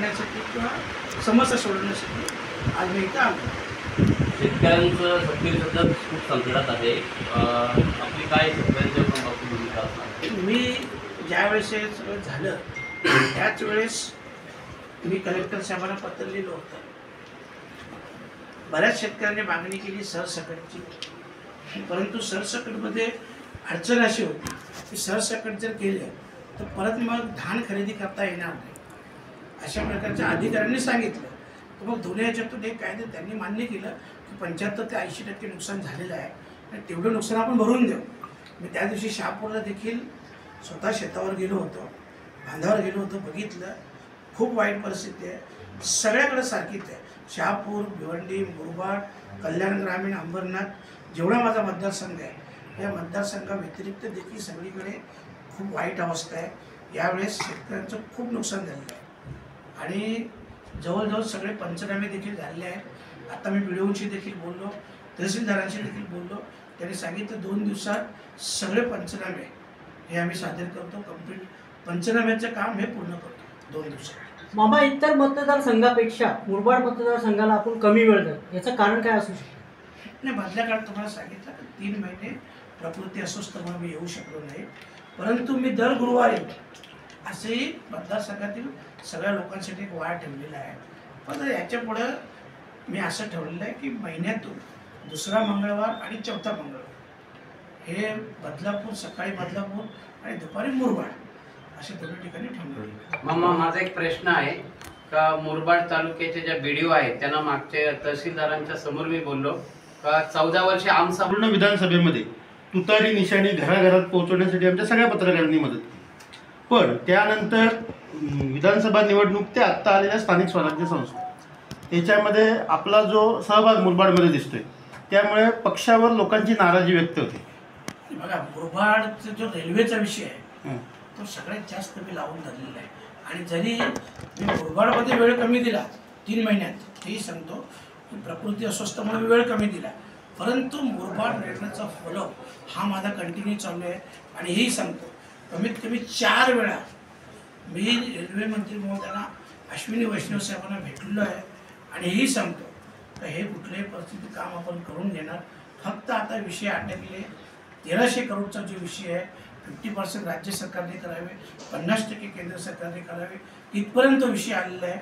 मांडण्यासाठी किंवा समस्या सोडवण्यासाठी आज मी इथं आलो. शेतकऱ्यांचं शेतकरी सध्या खूप संकटात आहे. आपली काय शेतकऱ्यांच्या भूमिका असणार? मी ज्यावेळेस हे सगळं झालं त्याच वेळेस मी कलेक्टर साहेबांना पत्र लिहिलं होतं. बऱ्याच शेतकऱ्यांनी मागणी केली सरसकटची, परंतु सरसकटमध्ये अडचण अशी होती की सरसकट जर केलं तर परत मग धान खरेदी करता येणार नाही अशा प्रकारच्या अधिकाऱ्यांनी सांगितलं. तर मग दोन्ही याच्यातून एक कायदे त्यांनी मान्य केलं की 75 ते 80% नुकसान झालेलं आहे आणि तेवढं नुकसान आपण भरून देऊ. मी त्या दिवशी शहापूरला देखील स्वतः शेतावर गेलो होतो, बांधावर गेलो होतो, बघितलं. खूप वाईट परिस्थिती आहे, सगळ्याकडे सारखीच आहे. शहापूर, भिवंडी, मुरबाड, कल्याण ग्रामीण, अंबरनाथ जेवढा माझा मतदारसंघ आहे या मतदारसंघाव्यतिरिक्त देखील सगळीकडे खूप वाईट अवस्था आहे. यावेळेस शेतकऱ्यांचं खूप नुकसान झालेलं आहे आणि जवळजवळ सगळे पंचनामे देखील झालेले आहेत. आता मी व्हिडिओशी देखील बोललो, तहसीलदारांशी देखील बोललो. त्यांनी सांगितलं 2 दिवसात सगळे पंचनामे हे आम्ही सादर करतो. कंप्लीट पंचनाम्याचं काम हे पूर्ण करतो 2 दिवसात. मामा, इतर मतदारसंघापेक्षा मुरबाड मतदारसंघाला आपण कमी वेळ देतो, याचं कारण काय असू शकतं? नाही, मधल्या काळात तुम्हाला सांगितलं की 3 महिने प्रकृती अस्वस्थ म्हणून मी येऊ शकलो नाही, परंतु मी दर गुरुवारी असेही मतदारसंघातील सगळ्या लोकांसाठी एक वाढ ठेवलेला आहे. पण याच्यापुढं मी असं ठेवलेलं आहे की महिन्यातून दुसरा मंगळवार आणि चौथा मंगळवार हे बदलापूर, सकाळी बदलापूर आणि दुपारी मुरबाड अशा दोन्ही ठिकाणी ठेवले. मामा, माझा एक प्रश्न आहे का मुरबाड तालुक्याचे ज्या बीडीओ आहेत त्यांना मागच्या तहसीलदारांच्या समोर मी बोललो का 14 वर्षे आमचा पूर्ण विधानसभेमध्ये तुतारी निशाणी घराघरात पोहोचवण्यासाठी आमच्या सगळ्या पत्रकारांनी मदत केली. पण त्यानंतर विधानसभा निवडणूक ते आत्ता आलेल्या स्थानिक स्वराज्य संस्था याच्यामध्ये आपला जो सहभाग मुरबाडमध्ये दिसतोय त्यामुळे पक्षावर लोकांची नाराजी व्यक्त होते. बघा, मुरबाडचा जो रेल्वेचा विषय आहे तो सगळ्यात जास्त मी लावून धरलेला आहे आणि जरी मी मुरबाडमध्ये वेळ कमी दिला 3 महिन्यात, हेही सांगतो की प्रकृती अस्वस्थ म्हणून वेळ कमी दिला, परंतु मुरबाड रेल्वेचा फॉलो हा माझा कंटिन्यू चालू आहे. आणि हेही सांगतो कमीत कमी 4 वेळा मी रेल्वे मंत्री महोदयांना अश्विनी वैष्णव साहेबांना भेटलेलो आहे आणि हेही सांगतो तर हे कुठल्याही परिस्थितीत काम आपण करून घेणार. फक्त आता विषय अटकले 1300 करोडचा जो विषय आहे 50% राज्य सरकारने करावे, 50% केंद्र सरकारने करावे, इथपर्यंत विषय आलेला आहे.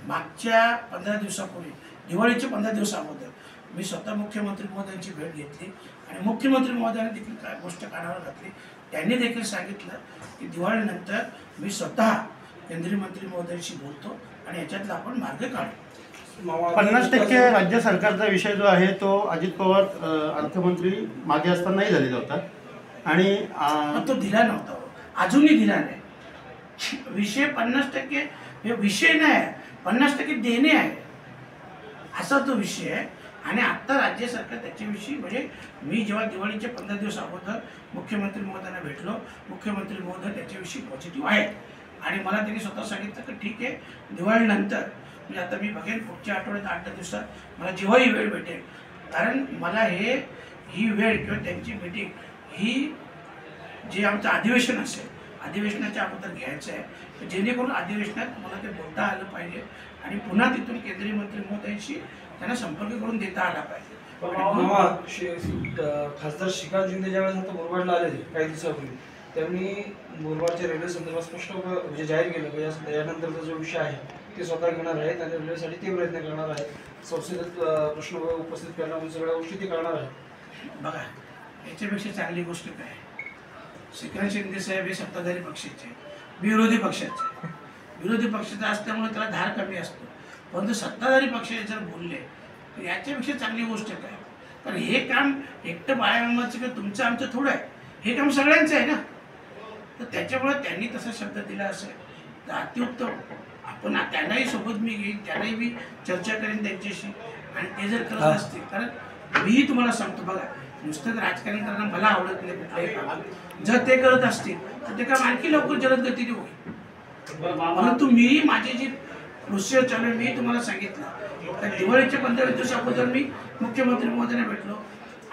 मागच्या 15 दिवसापूर्वी, दिवाळीच्या 15 दिवस अगोदर मी स्वतः मुख्यमंत्री महोदयांची भेट घेतली आणि मुख्यमंत्री महोदयांनी देखील काय गोष्ट कानावर घातली. त्यांनी देखील सांगितलं की दिवाळीनंतर मी स्वतः केंद्रीय मंत्री महोदयांशी बोलतो आणि याच्यातला आपण मार्ग काढू. 50% राज्य सरकारचा विषय जो आहे तो अजित पवार अर्थमंत्री मागे असतानाही झालेला होता आणि तो दिला नव्हता, अजूनही दिला नाही. विषय 50% हे विषय नाही आहे, 50% देणे आहे असा तो विषय आहे. आणि आत्ता राज्य सरकार त्याच्याविषयी म्हणजे मी जेव्हा दिवाळीच्या 15 दिवस अगोदर मुख्यमंत्री महोदयांना भेटलो, मुख्यमंत्री महोदय त्याच्याविषयी पॉझिटिव्ह आहेत आणि मला त्यांनी स्वतः सांगितलं की ठीक आहे दिवाळीनंतर म्हणजे आता मी बघेन पुढच्या आठवड्यात 8 दिवसात मला जेव्हाही वेळ भेटेल, कारण मला ही वेळ किंवा त्यांची मीटिंग ही जे आमचं अधिवेशन असेल अधिवेशनाच्या अगोदर घ्यायचं आहे जेणेकरून अधिवेशनात मला ते बोलता आलं पाहिजे आणि पुन्हा तिथून केंद्रीय मंत्री महोदयांशी त्यांना संपर्क करून देता आला पाहिजे. खासदार श्रीकांत शिंदे ज्यावेळेस आता मुरबाडला आले काही दिवसापूर्वी त्यांनी मुरबाडच्या रेल्वे संदर्भात स्पष्ट म्हणजे जाहीर केलं की यानंतरचा जो विषय आहे ते स्वतः घेणार आहेत आणि रेल्वेसाठी ते प्रयत्न करणार आहेत, संसदेत प्रश्न उपस्थित करणार, सगळ्या गोष्टी ते करणार आहेत. बघा, याच्यापेक्षा चांगली गोष्ट काय, श्रीकांत शिंदे साहेब हे सत्ताधारी पक्षाचे, विरोधी पक्षाचे. विरोधी पक्षाचा असल्यामुळे त्याला धार कमी असतो, परंतु सत्ताधारी पक्षाचे जर बोलले तर याच्यापेक्षा चांगली गोष्ट काय. कारण हे काम एकटं बाळामामाचं किंवा तुमचं आमचं थोडं आहे, हे काम सगळ्यांचं आहे ना. तर त्याच्यामुळे त्यांनी तसा शब्द दिला असेल तर अतिउत्तम. आपण त्यांनाही सोबत मी घेईन, त्यांनाही मी चर्चा करेन त्यांच्याशी आणि ते जर करत असतील, कारण मीही तुम्हाला सांगतो बघा, नुसतं राजकारण करणं मला आवडत नाही कुठल्याही कामात. जर ते करत असतील तर ते काम आणखी लवकर जलद गतीने होईल. परंतु मी माझी जी प्रोसेस चालू आहे मी तुम्हाला सांगितलं तर दिवाळीच्या 15 दिवस अगोदर मी मुख्यमंत्री महोदयांना भेटलो,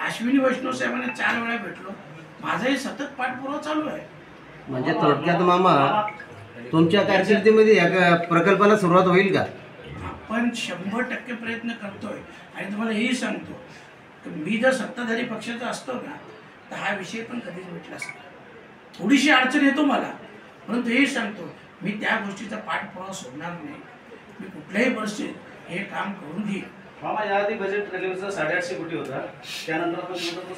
अश्विनी वैष्णव साहेबांना 4 वेळा भेटलो. माझाही सतत पाठपुरावा चालू आहे. म्हणजे थोडक्यात मामा तुमच्या कारकिर्दीमध्ये या प्रकल्पाला सुरुवात होईल का? आपण 100% प्रयत्न करतोय आणि तुम्हाला हेही सांगतो की मी जर सत्ताधारी पक्षाचा असतो ना तर हा विषय पण कधीच मिटला असता. थोडीशी अडचण येतो मला, परंतु हेही सांगतो मी त्या गोष्टीचा पाठपुरावा सोडणार नाही. मी कुठल्याही परिस्थितीत हे काम करून घेईन. मामा याआधी बजेट रेल्वेचा 850 कोटी होता, त्यानंतर आपण म्हणतो तो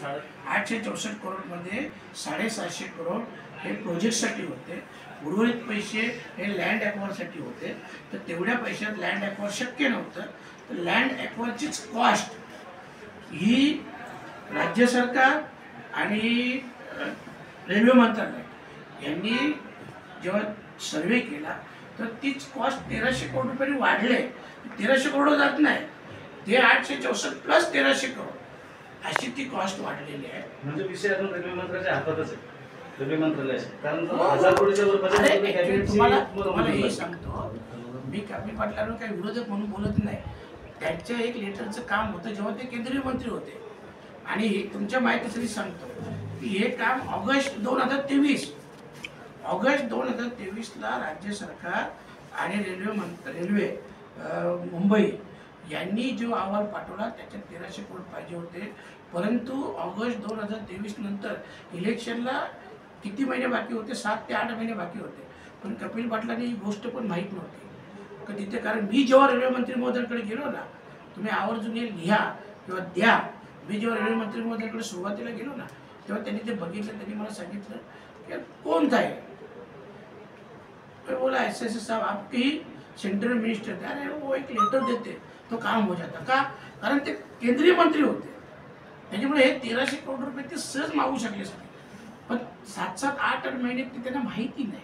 864 करोडमध्ये 750 करोड हे प्रोजेक्टसाठी होते. उर्वरित पैसे हे लँड ॲक्वायरसाठी होते. तर तेवढ्या पैशात लँड ॲक्वायर शक्य नव्हतं. तर लँड ॲक्वायरचीच कॉस्ट ही राज्य सरकार आणि रेल्वे मंत्रालय यांनी जेव्हा सर्वे केला तर तीच कॉस्ट 1300 करोड रुपयांनी वाढले. 1300 करोड जात नाही, ते 864 प्लस 1300 करोड अशी ती कॉस्ट वाढलेली आहे. म्हणजे विषय अजून रेल्वे मंत्र्याच्या हातातच आहे, रेल्वे मंत्रालयाचे. कारण 1000 कोटीच्या वर बजेट अरे, होतं, कॅबिनेटची तुम्हाला मुदत हे होती. सांगतो मी कपिल पाटलांवर काही विरोधक म्हणून बोलत नाही. त्यांच्या एक लेटरचं काम होतं जेव्हा ते केंद्रीय मंत्री होते. आणि तुमच्या माहितीसाठी सांगतो की हे काम ऑगस्ट 2023ला राज्य सरकार आणि रेल्वे मुंबई यांनी जो अहवाल पाठवला त्याच्यात 1300 करोड पाहिजे होते. परंतु ऑगस्ट 2023 नंतर इलेक्शनला किती महिने बाकी होते? 7 ते 8 महिने बाकी होते. पण कपिल पाटलांनी ही गोष्ट पण माहीत नव्हती का तिथे. कारण मी जेव्हा रेल्वे मंत्री महोदयांकडे गेलो ना, तुम्ही आवर्जून हे लिहा किंवा द्या. मी जेव्हा रेल्वे मंत्री महोदयांकडे सुरुवातीला गेलो ना तेव्हा त्यांनी ते बघितलं. त्यांनी मला सांगितलं की कौन था ये? मैं बोला ऐसे साहब आपके ही सेंट्रल मिनिस्टर थे. अरे वो एक लेटर देते तो काम हो जाता का? कारण ते केंद्रीय मंत्री होते. त्याच्यामुळे हे 1300 करोड रुपये ते सहज मागू शकले असते. पण 7-7, 8-8 महिने ते त्यांना माहिती नाही.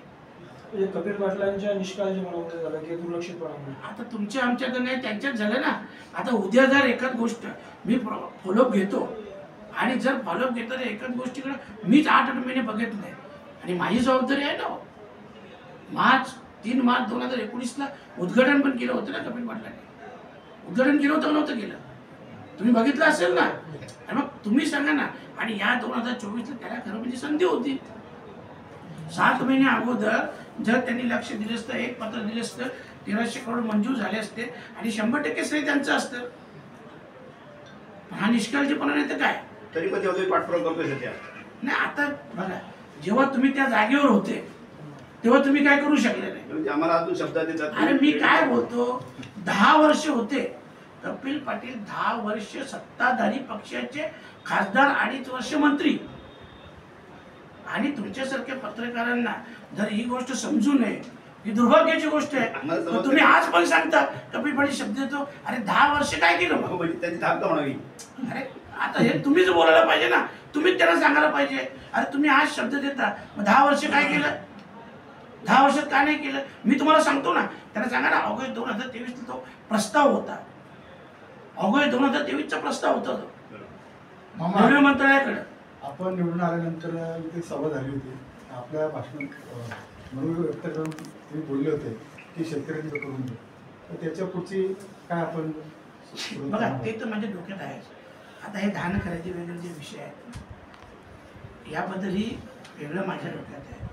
म्हणजे कपिल पाटलांच्या निष्काळजीपणामुळे झालं की दुर्लक्षितपणामुळे. आता तुमच्या आमच्याकडे नाही, त्यांच्यात झालं ना. आता उद्या जर एखाद गोष्ट मी फॉलोअप घेतो आणि जर फॉलोअप घेताना एखाद गोष्टीकडे मीच 8-8 महिने बघत नाही आणि माझी जबाबदारी आहे ना. 3 मार्च 2019ला उद्घाटन पण केलं होतं ना कपिल पाटलांनी. उद्घाटन केलं होतं नव्हतं केलं? तुम्ही बघितलं असेल ना. आणि मग तुम्ही सांगा ना. आणि या 2024ला त्याला खरं म्हणजे संधी होती. 7 महिने अगोदर जर त्यांनी लक्ष दिलं असतं, एक पत्र दिलं असतं, 1300 करोड मंजूर झाले असते आणि 100% श्रेय त्यांचं असतं. हा निष्काळजीपणा नाही तर काय. तरी पण तेवढे पाठपुरावा करतोय सध्या. नाही आता बघा, जेव्हा तुम्ही त्या जागेवर होते तेव्हा तुम्ही काय करू शकले नाही. म्हणजे आम्हाला अजून शब्द देतात. अरे मी काय बोलतो, 10 वर्ष होते कपिल पाटील, 10 वर्ष सत्ताधारी पक्षाचे खासदार, 2.5 वर्ष मंत्री. आणि तुमच्यासारख्या पत्रकारांना जर ही गोष्ट समजू नये, ही दुर्भाग्याची गोष्ट आहे. तर तुम्ही आज पण सांगता कपिल पाटील शब्द देतो. अरे 10 वर्ष काय केलं मग? त्यांची थांब का म्हणावी. अरे आता हे तुम्हीच बोलायला पाहिजे ना. तुम्हीच त्यांना सांगायला पाहिजे. अरे तुम्ही आज शब्द देता, मग 10 वर्ष काय केलं? 10 वर्षात काय नाही केलं? मी तुम्हाला सांगतो ना. त्यांना सांगा ना, ऑगस्ट 2023 तो प्रस्ताव होता. ऑगस्ट 2023चा प्रस्ताव होता तो रेल्वे मंत्रालयाकडे. आपण निवडून आल्यानंतर इथे सभा झाली होती. आपल्या भाषणात म्हणून व्यक्त करून तुम्ही बोलले होते की शेतकऱ्यांनी करून दे. तर त्याच्या पुढची काय आपण बघा, ते तर माझ्या डोक्यात आहे. आता हे धान खरेदी वगैरे जे विषय आहेत याबद्दलही वेगळं माझ्या डोक्यात आहे.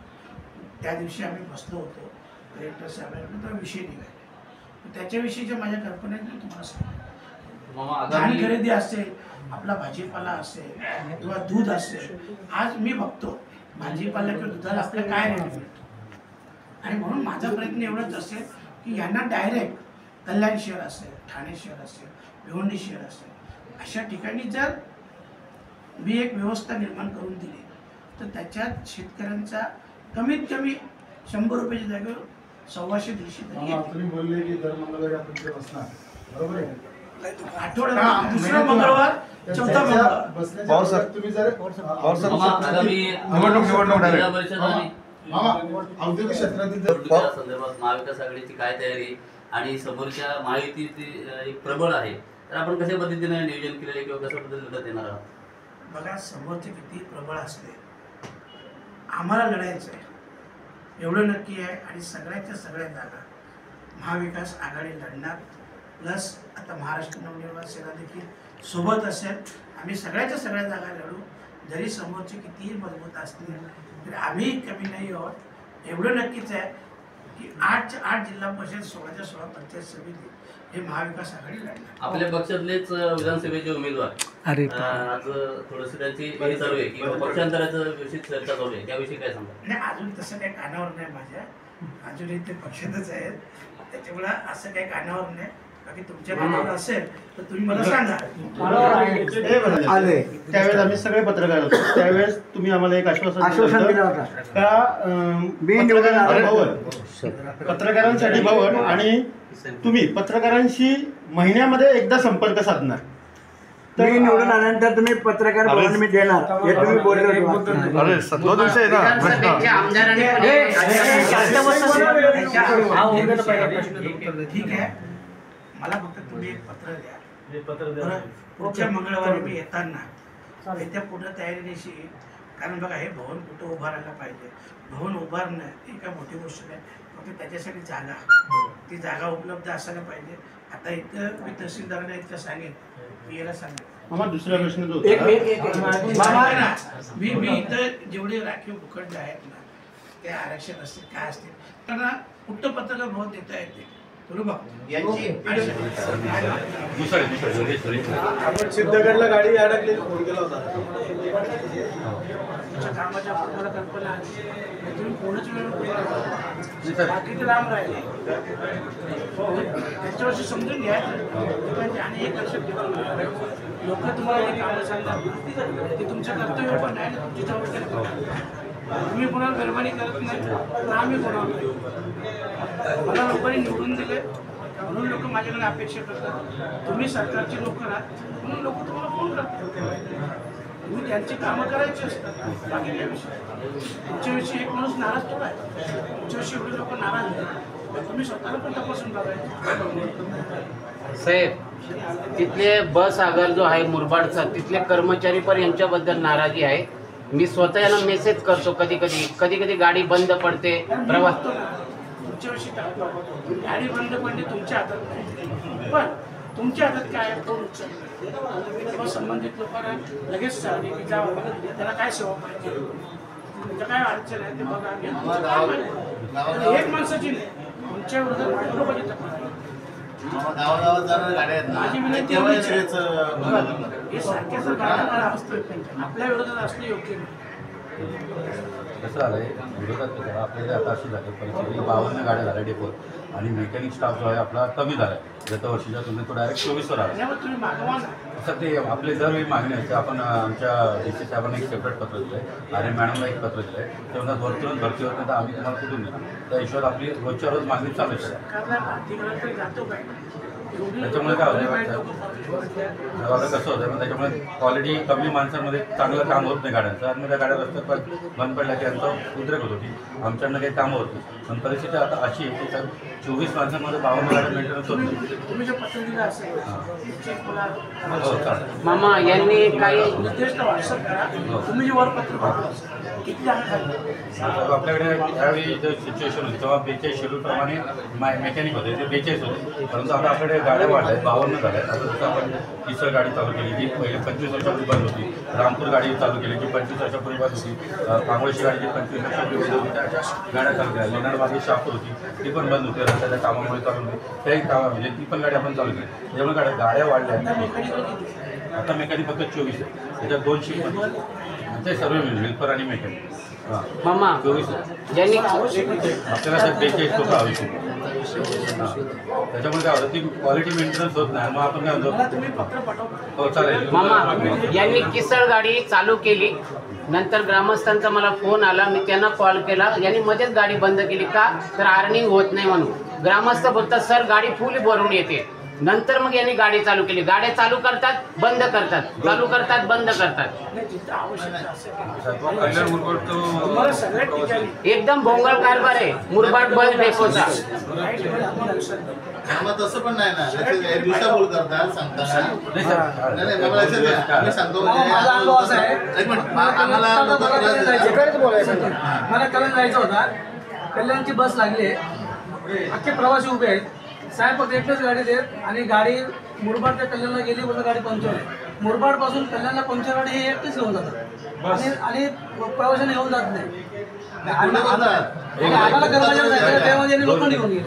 त्या दिवशी आम्ही बसलो होतो कलेक्टर साहेबांकडे, तो विषय निघाला. त्याच्याविषयीच्या माझ्या कल्पना मी तुम्हाला सांगतो. धान खरेदी असेल, आपला भाजीपाला असेल किंवा दूध असेल. आज मी बघतो भाजीपाला किंवा दुधाला आपल्याला काय रेट मिळतो. आणि म्हणून माझा प्रयत्न एवढाच असेल की यांना डायरेक्ट कल्याण शहर असेल, ठाणे शहर असेल, भिवंडी शहर असेल, अशा ठिकाणी जर मी एक व्यवस्था निर्माण करून दिली तर त्याच्यात शेतकऱ्यांचा कमीत कमी 100 रुपयाच्या जागेवर 125-150 तरी येईल. तुम्ही बोलले की दर मंगळवारी आपण तिथे बसणार, बरोबर आहे? आठवड्यात दुसरा मंगळवार, चौथा मंगळवार. बसण्याच्या तुम्ही जर औद्योगिक क्षेत्रातील संदर्भात महाविकास आघाडीची काय तयारी आणि समोरच्या महायुतीची एक प्रबळ आहे, तर आपण कशा पद्धतीने नियोजन केलेले किंवा कशा पद्धतीने लढत देणार आहात? बघा, समोरचे किती प्रबळ असले, आम्हाला लढायचं आहे एवढं नक्की आहे. आणि सगळ्याच्या सगळ्या जागा महाविकास आघाडी लढणार. प्लस आता महाराष्ट्र नवनिर्माण सेना देखील सोबत असेल. आम्ही सगळ्याच्या सगळ्या जागा लढू. जरी समोरचे कितीही मजबूत असतील तरी आम्ही कमी नाही आहोत. एवढं नक्कीच आहे की 8 जिल्हा परिषद 16च्या 16 पंचायत समिती हे महाविकास आघाडी लढणार. आपल्या पक्षातलेच विधानसभेचे उमेदवार आज थोडंसं त्यांची हे चालू आहे की पक्षांतराचं विषयी चर्चा चालू आहे, त्याविषयी काय सांगा? नाही, अजून तसं काही कानावर नाही माझ्या, अजूनही ते पक्षातच आहेत, त्याच्यामुळे असं काही कानावर नाही. बाकी तुमच्या कानावर असेल तर तुम्ही मला सांगा. त्यावेळेस आम्ही सगळे पत्रकार होतो, त्यावेळेस तुम्ही आम्हाला एक आश्वासन दिलं होतं का पत्रकारांसाठी भवन आणि तुम्ही पत्रकारांशी महिन्यामध्ये एकदा संपर्क साधणार. मी निवडून आल्यानंतर तुम्ही पत्रकार भवन मी देणार हे तुम्ही बोलले होते. विधानसभेच्या आमदारांनी ठीक आहे, मला फक्त तुम्ही एक पत्र द्या. बरं, पुढच्या मंगळवारी मी येताना येत्या पूर्ण तयारीनिशी, कारण बघा हे भवन कुठं उभारायला पाहिजे. भवन उभारणं ही काय मोठी गोष्ट नाही, फक्त त्याच्यासाठी ती जागा उपलब्ध असायला पाहिजे. आता इथं मी तहसीलदारांना इतकं सांगेन, मी याला सांगेन. आम्हाला दुसरा प्रश्न जो मी इथं जेवढे राखीव भूखंड आहेत ना, ते आरक्षण असतील काय असतील त्यांना कुठं पत्रकार भवन देता येते बरोबर. आपण सिद्धगडला गाडी अडकली फोन केला होता. कामाच्या तुम्हाला कल्पना आहे, तुम्ही कोणाच वेळ बाकीचे लांब राहिले त्याच्यावरची समजून घ्या. आणि एक लक्षात ठेवा, लोक तुम्हाला हे कामं सांगतात ते तुमचं कर्तव्य पण आहे, तुमची जबाबदारी पण आहे. तुम्ही कोणाला मेहरबानी करत नाही तर आम्ही कोणाला. मला लोकांनी निवडून दिले म्हणून लोक माझ्याकडे अपेक्षा करतात. तुम्ही सरकारचे लोक आहात म्हणून लोक तुम्हाला फोन करतात. तुम्ही त्यांची कामं करायची असतात, बाकी काय विषय. तुमच्याविषयी एक माणूस नाराज थोडा आहे, तुमच्याविषयी एवढे लोक नाराज आहेत, तुम्ही स्वतःला पण तपासून बघायचं. साहेब, तिथले बस आगार जो आहे मुरबाडचा, तिथले कर्मचारी पण यांच्याबद्दल नाराजी आहे. मी स्वतः यांना मेसेज करतो, कधी गाडी बंद पडते, प्रवास. तुमच्याविषयी गाडी बंद पडली तुमच्या हातात नाही, पण तुमच्या हातात काय आहे तो उचल. संबंधित लोकांना लगेच सांगते की जावं त्याला काय सेवा पाहिजे, तुमचं काय अडचण आहे ते बघा. एक माणसाची नाही, तुमच्या विरोधात लोकांची तक्रार. माझी विनंती हे सारख्या जर गाड्या असतं आपल्या विरोधात असणं योग्य नाही. कसं झालं आहे विरोधात कसं आपल्याला आता अशी झाली परिस्थिती 52 गाड्या झाल्या डेपोत आणि मेकॅनिक स्टाफ जो आहे आपला कमी झाला आहे. गत वर्षीच्या तुलनेत तो डायरेक्ट 24वर आला. असं ते आपले दरवेळी मागणी आहे. आपण आमच्या DC साहेबांना एक सेपरेट पत्र दिलं आहे आणि मॅडमला एक पत्र दिलं आहे. ते म्हणतात वरतूनच भरती होत नाही तर आम्ही तुम्हाला कुठून देणार. त्या हिशोबात आपली रोजच्या रोज मागणी चालू आहे. त्याच्यामुळे काय होतं आता कसं होतं मग त्याच्यामुळे क्वालिटी कमी माणसांमध्ये चांगलं काम होत नाही गाड्यांचं. आणि त्या गाड्या रस्त्यात पण बंद पडल्या की यांचं उद्रेक होत होती, आमच्याकडनं काही कामं होत नाही. पण परिस्थिती आता अशी आहे की सर 24 माणसांमध्ये 52 गाड्या मेंटेनन्स होत नाही. हो चालेल. मामा यांनी काही निर्देश व्हॉट्सअप करा, तुम्ही वर पत्र किती आपल्याकडे त्यावेळी जे सिच्युएशन होती तेव्हा 42 शेड्यूलप्रमाणे मेकॅनिक होते ते 42 होते. परंतु आता आपल्याकडे गाड्या वाढल्या आहेत, 52 झाल्या आहेत. आता जसं आपण किसळ गाडी चालू केली जी पहिले 25 वर्षापूर्वी बंद होती, रामपूर गाडी चालू केली जी 25 वर्षापूर्वी बंद होती, कांगोळशी गाडी जी 25 वर्षापूर्वी बंद होती, त्या अशा गाड्या चालू केल्या. लेणार मागे शापूर होती ती पण बंद होती, रस्त्याच्या कामामुळे चालू होती. त्याही कामा म्हणजे ती पण गाडी आपण चालू केली. त्यामुळे गाड्या वाढल्या आहेत. आता मेकॅनिक फक्त 24 आहे, त्याच्यात 2 शिफ्ट ते सर्व मिळून हेल्पर आणि मेकॅनिक. हां मामा 24 यांनी आपल्याला सर 42 लोक आवश्यक. त्याच्यामुळे काय होतं ती क्वालिटी मेंटेनन्स होत नाही. मग आपण काय म्हणतो हो चालेल. मामा यांनी किसळ गाडी चालू केली, नंतर ग्रामस्थांचा मला फोन आला, मी त्यांना कॉल केला. यांनी मध्येच गाडी बंद केली का तर अर्निंग होत नाही म्हणून. ग्रामस्थ बोलतात सर गाडी फुल भरून येते. नंतर मग यांनी गाडी चालू केली. गाड्या चालू करतात बंद करतात, चालू करतात बंद करतात. एकदम भोंगळ कारभार आहे मुरबाड बस डेपोचा. तसं पण नाही ना, एक दिवसा बोल करतात सांगताना. नाही मला लक्षात द्या, मी सांगतो मला कल्याण जायचं होता. कल्याणची बस लागली, अख्खे प्रवासी उभे आहेत. साहेब फक्त एकच गाडी देत आणि गाडी मुरबाड त्या कल्याणला गेली, पण गाडी पंक्चर आहे. मुरबाड पासून कल्याणला पंक्चर गाडी हे एकटेच घेऊन जातात आणि प्रवाशाने घेऊन जात नाही. आम्हाला कर्मचारी जायचं तेव्हा त्यांनी लोकांनी घेऊन गेले.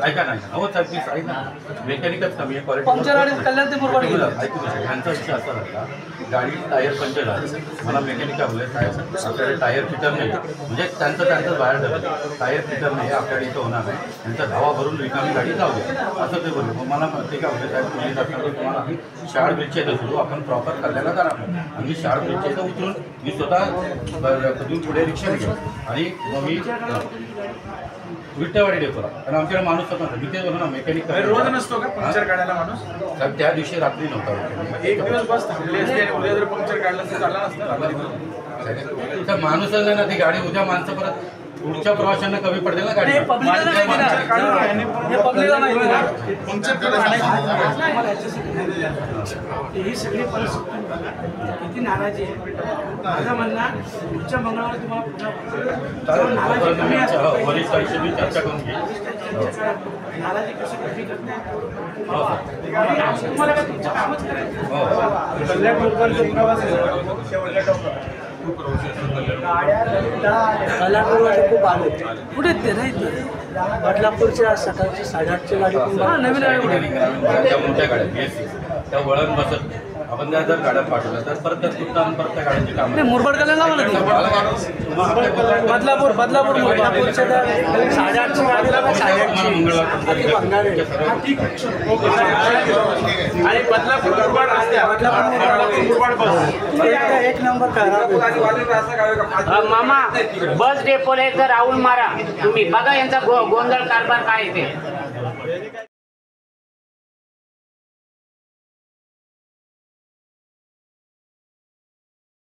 ऐका नाही हो साहेब ती साई ना मेकॅनिकच कमी आहे पंक्चर गाडी कल्याण ते मुरबाड गेलं. ऐकू यांचा विषय असा झाला गाडी टायर पंक्चर झाली मला मेकॅनिक बोलले साहेब आपल्याकडे टायर फिटर नाही म्हणजे त्यांचं बाहेर झालं टायर फिटर नाही आपल्याकडे इथं होणार नाही त्यांचा धावा भरून रिकामी गाडी जाऊ द्या असं ते बोलले. मग मला ते काय बोलले साहेब तुम्ही जाताना तुम्हाला आम्ही शाळ ब्रिजच्या इथं सुरू आपण प्रॉपर कल्याणला जाणार आम्ही शाळ ब्रिजच्या इथं उतरून मी स्वतः कधी पुढे रिक्षा घेऊ आणि मग मी विट्टेवाडी डेपोला कारण आमच्याकडे माणूस होता मी ते बोललो ना मेकॅनिक रोज नसतो का पंक्चर काढायला माणूस? साहेब त्या दिवशी रात्री नव्हता एक दिवस बस थांबली असते आणि उद्या जर पंक्चर काढलं तर चालला नसतं. तर माणूसच नाही ना ती गाडी उद्या माणसं परत पुढच्या प्रवाशांना कमी पडते ना गाडी ही सगळी परिस्थिती किती नाराजी आहे. माझं म्हणणं पुढच्या मंगळवारी तुम्हाला वरिष्ठांशी मी चर्चा करून घे नाराजी कशी कमी करते तुम्हाला काय तुमचं कामच करायचं. कल्याणपूरमध्ये खूप आले कुठे ते नाही बदलापूरच्या सकाळची 8:30ची गाडी नवीन मोठ्या गाड्या BSC त्या वळण बसत आपण त्या जर गाड्या पाठवल्या तर परत परत त्या गाड्यांची कामं मुरबाड कल्याणला बदलापूर मुरबाडपूरच्या 8:30ची आणि बदलापूर मुरबाड एक नंबर मामा बस डेपोला एकदा राऊंड मारा तुम्ही बघा यांचा गोंधळ कारभार काय आहे ते.